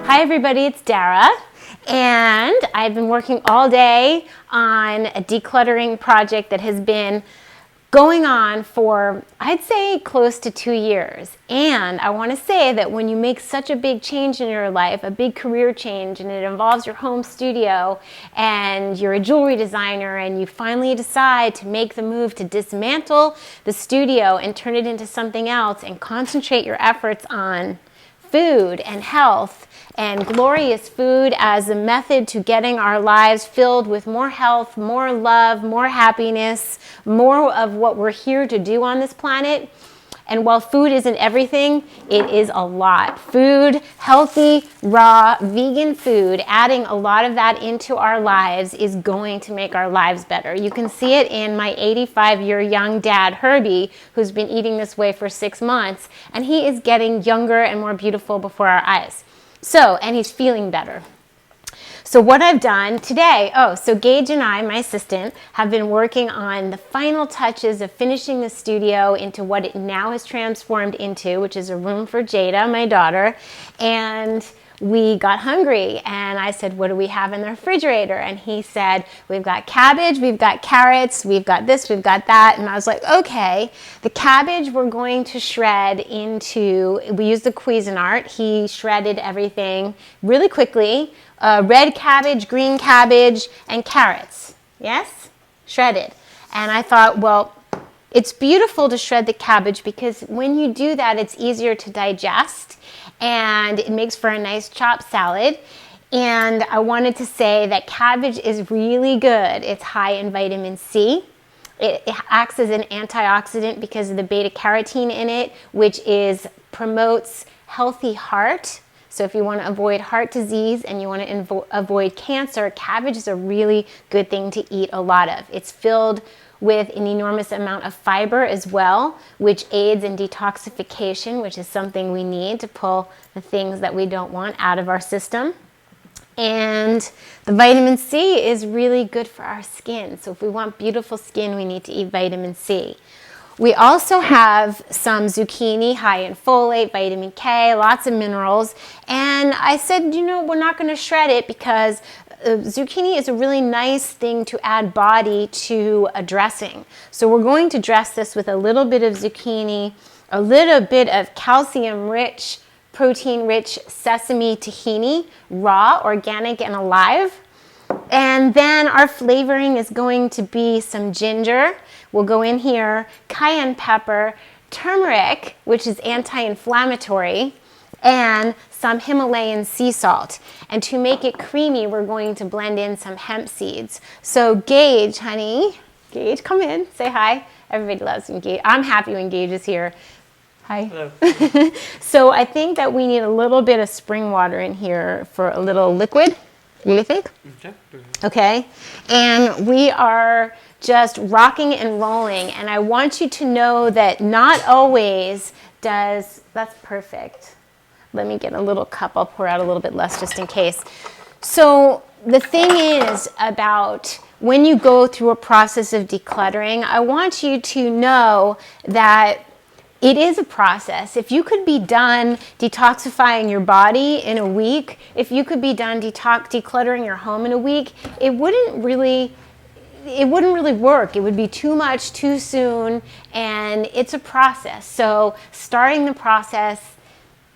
Hi everybody, it's Dara, and I've been working all day on a decluttering project that has been going on for, I'd say, close to 2 years. And I want to say that when you make such a big change in your life, a big career change, and it involves your home studio, and you're a jewelry designer, and you finally decide to make the move to dismantle the studio and turn it into something else and concentrate your efforts on food and health and glorious food as a method to getting our lives filled with more health, more love, more happiness, more of what we're here to do on this planet. And while food isn't everything, it is a lot. Food, healthy, raw, vegan food, adding a lot of that into our lives is going to make our lives better. You can see it in my 85-year young dad, Herbie, who's been eating this way for 6 months, and he is getting younger and more beautiful before our eyes. And he's feeling better. So what I've done today, so Gage and I, my assistant, have been working on the final touches of finishing the studio into what it now has transformed into, which is a room for Jada, my daughter. And we got hungry, and I said, what do we have in the refrigerator? And he said, we've got cabbage, we've got carrots, we've got this, we've got that. And I was like, okay, the cabbage we're going to shred into, we used the Cuisinart. He shredded everything really quickly. Red cabbage, green cabbage, and carrots. Yes? Shredded. And I thought, well, it's beautiful to shred the cabbage because when you do that, it's easier to digest and it makes for a nice chopped salad. And I wanted to say that cabbage is really good. It's high in vitamin C. It acts as an antioxidant because of the beta carotene in it, which promotes healthy heart. So if you want to avoid heart disease and you want to avoid cancer, cabbage is a really good thing to eat a lot of. It's filled with an enormous amount of fiber as well, which aids in detoxification, which is something we need to pull the things that we don't want out of our system. And the vitamin C is really good for our skin. So if we want beautiful skin, we need to eat vitamin C. We also have some zucchini, high in folate, vitamin K, lots of minerals. And I said, we're not going to shred it because zucchini is a really nice thing to add body to a dressing. So we're going to dress this with a little bit of zucchini, a little bit of calcium-rich, protein-rich sesame tahini, raw, organic, and alive. And then our flavoring is going to be some ginger. We'll go in here, cayenne pepper, turmeric, which is anti-inflammatory, and some Himalayan sea salt. And to make it creamy, we're going to blend in some hemp seeds. So Gage, honey, Gage, come in, say hi. Everybody loves Gage. I'm happy when Gage is here. Hi. Hello. So I think that we need a little bit of spring water in here for a little liquid. You think? Okay. Okay. And we are just rocking and rolling. And I want you to know that not always that's perfect. Let me get a little cup. I'll pour out a little bit less just in case. So the thing is about when you go through a process of decluttering, I want you to know that it is a process. If you could be done detoxifying your body in a week, if you could be done decluttering your home in a week, it wouldn't really work. It would be too much too soon, and it's a process. So starting the process,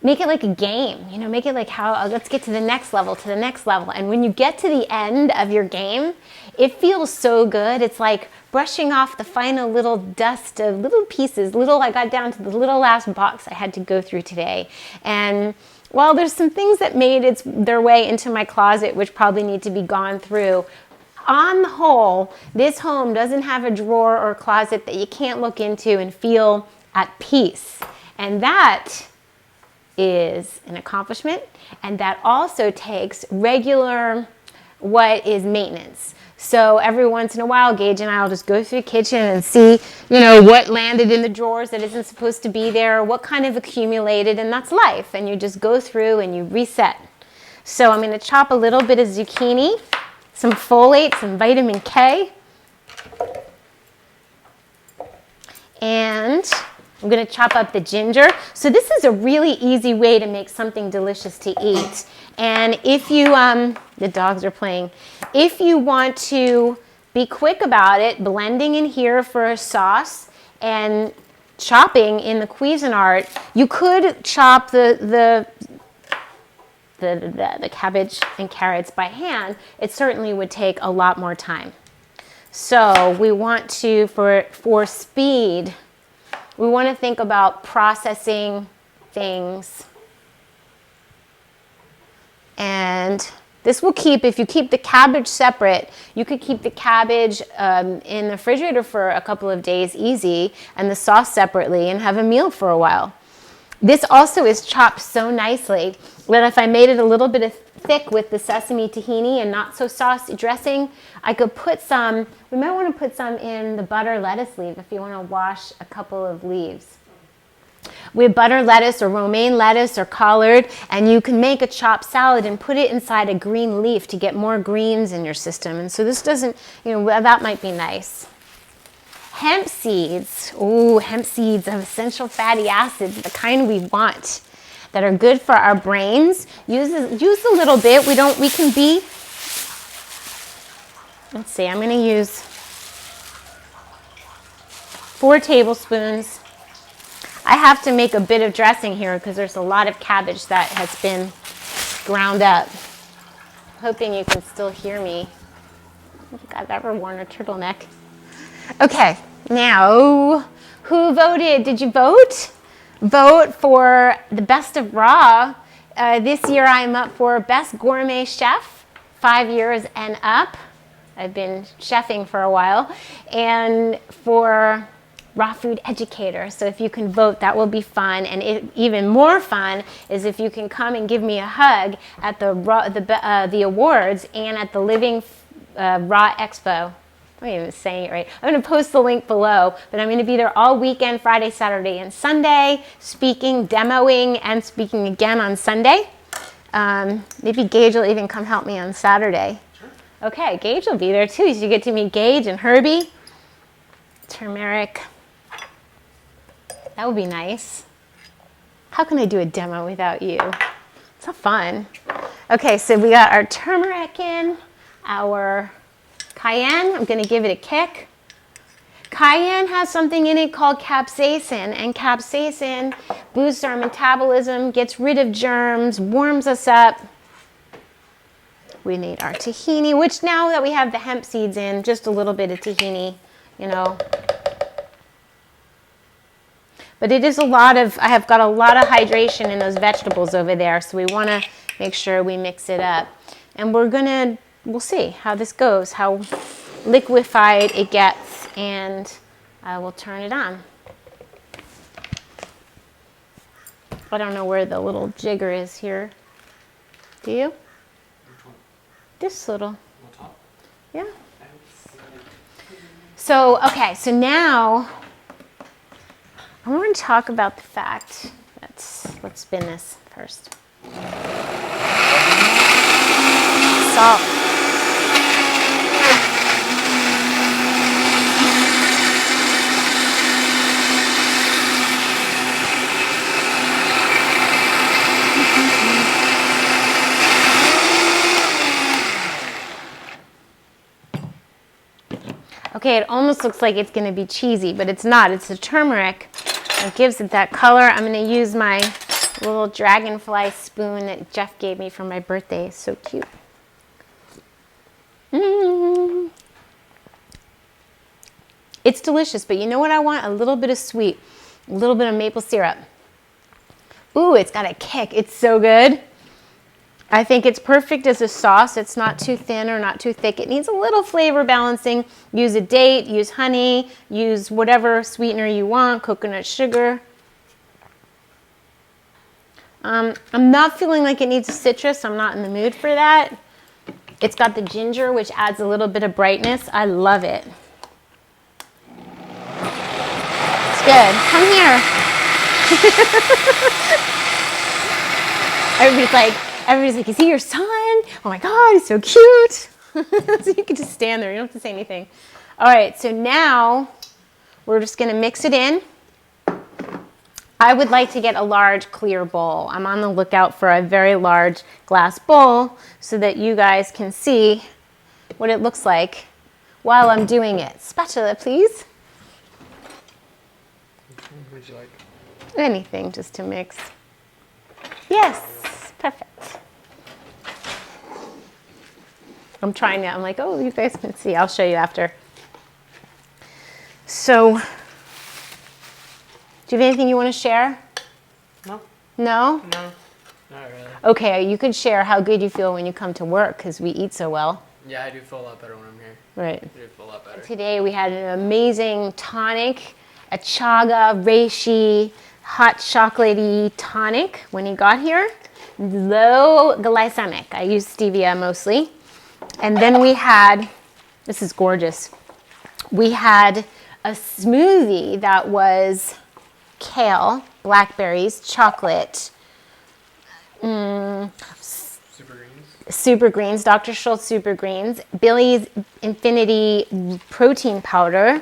make it like a game, make it like let's get to the next level, And when you get to the end of your game, it feels so good. It's like brushing off the final little dust of little pieces. I got down to the little last box I had to go through today. And while there's some things that made their way into my closet, which probably need to be gone through, on the whole, this home doesn't have a drawer or closet that you can't look into and feel at peace. And that is an accomplishment, and that also takes regular maintenance. So every once in a while, Gage and I will just go through the kitchen and see, what landed in the drawers that isn't supposed to be there, what kind of accumulated, and that's life. And you just go through and you reset. So I'm going to chop a little bit of zucchini, some folate, some vitamin K, and I'm going to chop up the ginger. So this is a really easy way to make something delicious to eat. And if you, the dogs are playing, if you want to be quick about it, blending in here for a sauce and chopping in the Cuisinart, you could chop the cabbage and carrots by hand. It certainly would take a lot more time. So we want to, for speed, we want to think about processing things. And this will keep, if you keep the cabbage separate, you could keep the cabbage in the refrigerator for a couple of days easy, and the sauce separately, and have a meal for a while. This also is chopped so nicely that if I made it a little bit thick with the sesame tahini and not so saucy dressing, I could put some, we might want to put some in the butter lettuce leaf if you want to wash a couple of leaves. We have butter lettuce or romaine lettuce or collard, and you can make a chopped salad and put it inside a green leaf to get more greens in your system. And so this doesn't, you know, that might be nice. Hemp seeds. Ooh, hemp seeds have essential fatty acids, the kind we want, that are good for our brains. Use a little bit. We can be, let's see, I'm going to use 4 tablespoons. I have to make a bit of dressing here because there's a lot of cabbage that has been ground up. Hoping you can still hear me. I don't think I've ever worn a turtleneck. Okay, now, who voted? Did you vote? Vote for the best of raw. This year I'm up for best gourmet chef, 5 years and up. I've been chefing for a while. And for raw food educator. So if you can vote, that will be fun. And even more fun is if you can come and give me a hug at the awards and at the Living Raw Expo. I'm not even saying it right. I'm going to post the link below, but I'm going to be there all weekend, Friday, Saturday, and Sunday, speaking, demoing, and speaking again on Sunday. Maybe Gage will even come help me on Saturday. Sure. Okay, Gage will be there too. So you get to meet Gage and Herbie. Turmeric. That would be nice. How can I do a demo without you? It's not fun. Okay, so we got our turmeric in, our cayenne. I'm going to give it a kick. Cayenne has something in it called capsaicin, and capsaicin boosts our metabolism, gets rid of germs, warms us up. We need our tahini, which now that we have the hemp seeds in, just a little bit of tahini, you know. But it is a lot of, I have got a lot of hydration in those vegetables over there, so we want to make sure we mix it up. And we'll see how this goes, how liquefied it gets, and I will turn it on. I don't know where the little jigger is here. Do you? This little. Yeah. So, okay, so now I want to talk about the fact, let's spin this first. Salt. Okay, it almost looks like it's going to be cheesy, but it's not. It's the turmeric that gives it that color. I'm going to use my little dragonfly spoon that Jeff gave me for my birthday. It's so cute. It's delicious, but you know what I want? A little bit of sweet, a little bit of maple syrup. Ooh, it's got a kick. It's so good. I think it's perfect as a sauce. It's not too thin or not too thick. It needs a little flavor balancing. Use a date, use honey, use whatever sweetener you want, coconut sugar. I'm not feeling like it needs a citrus. I'm not in the mood for that. It's got the ginger, which adds a little bit of brightness. I love it. It's good. Come here. Everybody's like, is he your son? Oh my God, he's so cute. So you can just stand there. You don't have to say anything. All right, so now we're just going to mix it in. I would like to get a large clear bowl. I'm on the lookout for a very large glass bowl so that you guys can see what it looks like while I'm doing it. Spatula, please. What would you like? Anything just to mix. Yes, perfect. I'm trying now. I'm like, oh, you guys can see. I'll show you after. So, do you have anything you want to share? No. No? No, not really. Okay, you could share how good you feel when you come to work because we eat so well. Yeah, I do feel a lot better when I'm here. Right. I do feel a lot better. Today we had an amazing tonic, a chaga reishi hot chocolatey tonic when he got here. Low glycemic. I use stevia mostly. And then we had, this is gorgeous, we had a smoothie that was kale, blackberries, chocolate, super greens, Dr. Schultz super greens, Billy's Infinity protein powder,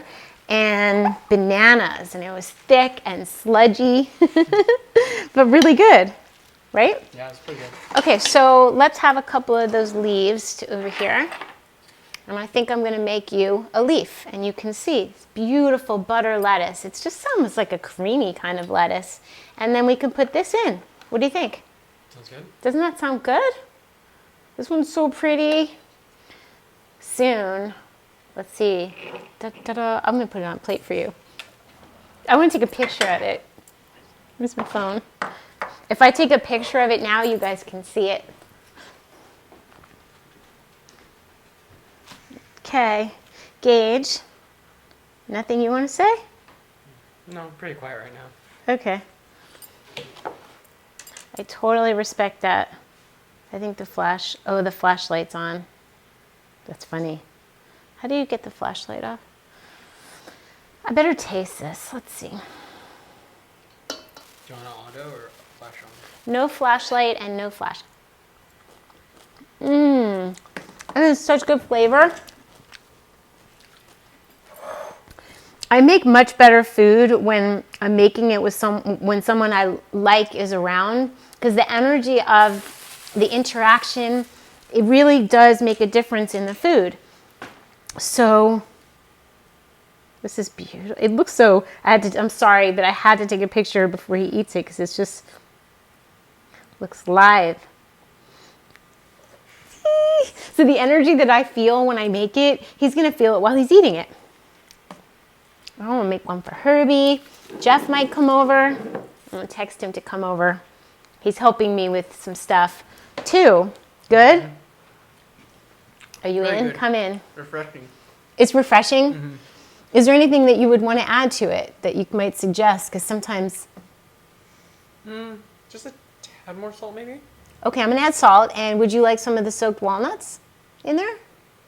and bananas. And it was thick and sludgy, but really good, right? Yeah, it's pretty good. Okay, so let's have a couple of those leaves over here. And I think I'm gonna make you a leaf. And you can see, it's beautiful butter lettuce. It's just almost like a creamy kind of lettuce. And then we can put this in. What do you think? Sounds good. Doesn't that sound good? This one's so pretty. Soon, let's see. Da-da-da. I'm gonna put it on a plate for you. I wanna take a picture of it. Where's my phone? If I take a picture of it now, you guys can see it. Okay, Gage, nothing you want to say? No, I'm pretty quiet right now. Okay. I totally respect that. I think the flashlight's on. That's funny. How do you get the flashlight off? I better taste this. Let's see. Do you want an auto or flash on? No flashlight and no flash. Mmm. And it's such good flavor. I make much better food when I'm making it with when someone I like is around, because the energy of the interaction, it really does make a difference in the food. So this is beautiful. It looks so, I'm sorry, but I had to take a picture before he eats it because it's just looks live. So the energy that I feel when I make it, he's gonna feel it while he's eating it. I want to make one for Herbie. Jeff might come over. I'm going to text him to come over. He's helping me with some stuff too. Good? Are you Very in? good. Come in. Refreshing. It's refreshing? Mm-hmm. Is there anything that you would want to add to it that you might suggest? Because sometimes... Just a tad more salt maybe? Okay, I'm going to add salt. And would you like some of the soaked walnuts in there?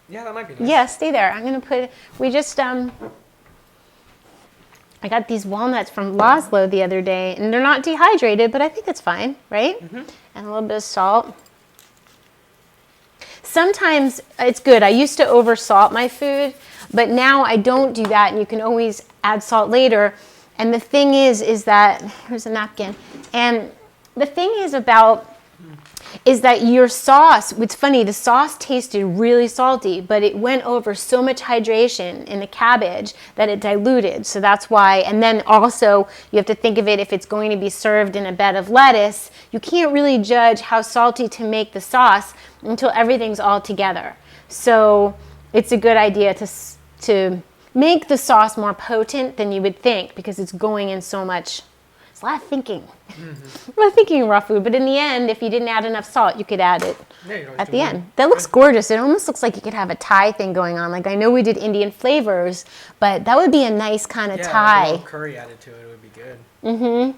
Yeah, that might be nice. Yeah, stay there. I'm going to put... We just... I got these walnuts from Laszlo the other day, and they're not dehydrated, but I think it's fine, right? Mm-hmm. And a little bit of salt. Sometimes it's good. I used to over salt my food, but now I don't do that, and you can always add salt later. And the thing is that, here's a napkin, and the thing is that your sauce, it's funny, the sauce tasted really salty, but it went over so much hydration in the cabbage that it diluted. So that's why, and then also you have to think of it if it's going to be served in a bed of lettuce, you can't really judge how salty to make the sauce until everything's all together. So it's a good idea to make the sauce more potent than you would think because it's going in so much. It's a lot of thinking. Mm-hmm. A lot of thinking in raw food, but in the end, if you didn't add enough salt, you could add it at the end. That looks gorgeous. It almost looks like you could have a Thai thing going on. Like I know we did Indian flavors, but that would be a nice kind of Thai. Yeah, a little curry added to it would be good. Mm-hmm.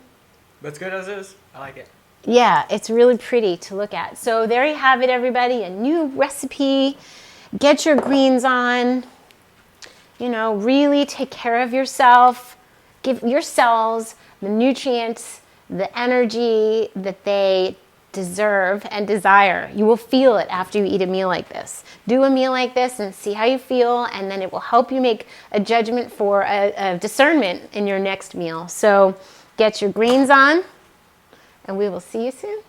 But it's good as is. I like it. Yeah, it's really pretty to look at. So there you have it, everybody. A new recipe. Get your greens on. You know, really take care of yourself. Give your cells the nutrients, the energy that they deserve and desire. You will feel it after you eat a meal like this. Do a meal like this and see how you feel, and then it will help you make a judgment for a discernment in your next meal. So get your greens on, and we will see you soon.